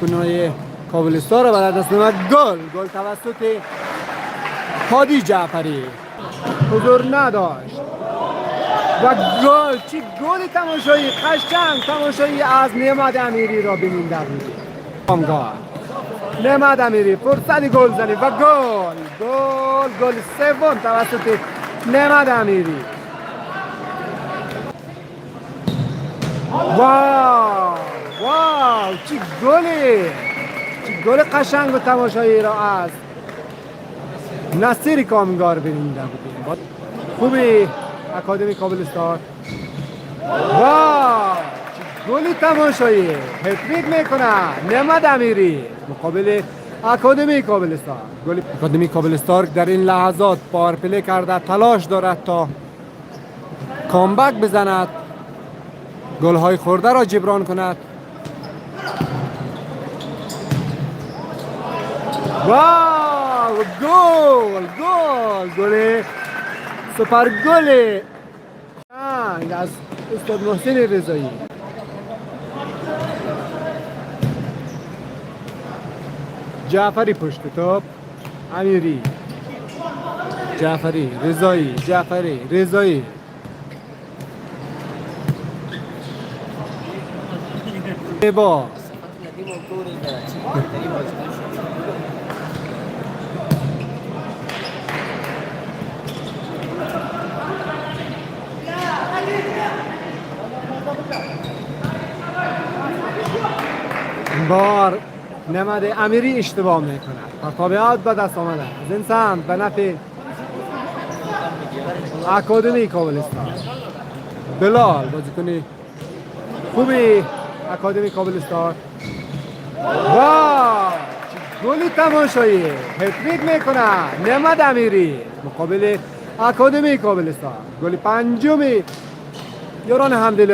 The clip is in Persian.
بازیکن‌های کابلستان را به دست آورد. گل توسط هادی جعفری حضور نداشت و گل. چی گلی تماشایی قشنگ تماشایی از نعمت امیری را ببینید در ویدیو. نعمت امیری فرصت گل زنی و گل سوم توسط نعمت امیری. واو چی گل قشنگ و تماشایی را از نصیر کامگار ببینید. خوبی اکادمی کابلستان. واو چی گلی تماشایی هتریک میکنه نعمت امیری مقابل اکادمی کابلستان. گل اکادمی کابلستان در این لحظات پاور پلی کرده، تلاش دارد تا کامبک بزند، گل های خورده را جبران کند. واو گل سپر گل از استاد محسن رضایی. جعفری پشت توپ، امیری، جعفری، رضایی. با بار نعمت امیری اشتباه میکند. تابعات به دست آمده از این سمت به نفع اکادمی کابلستان. بلال بازیکن خوبی اکادمی کابلستان. واو گلی تماشایی هتریک میکنه نعمت امیری مقابل اکادمی کابلستان. گل پنجمی یاران همدلی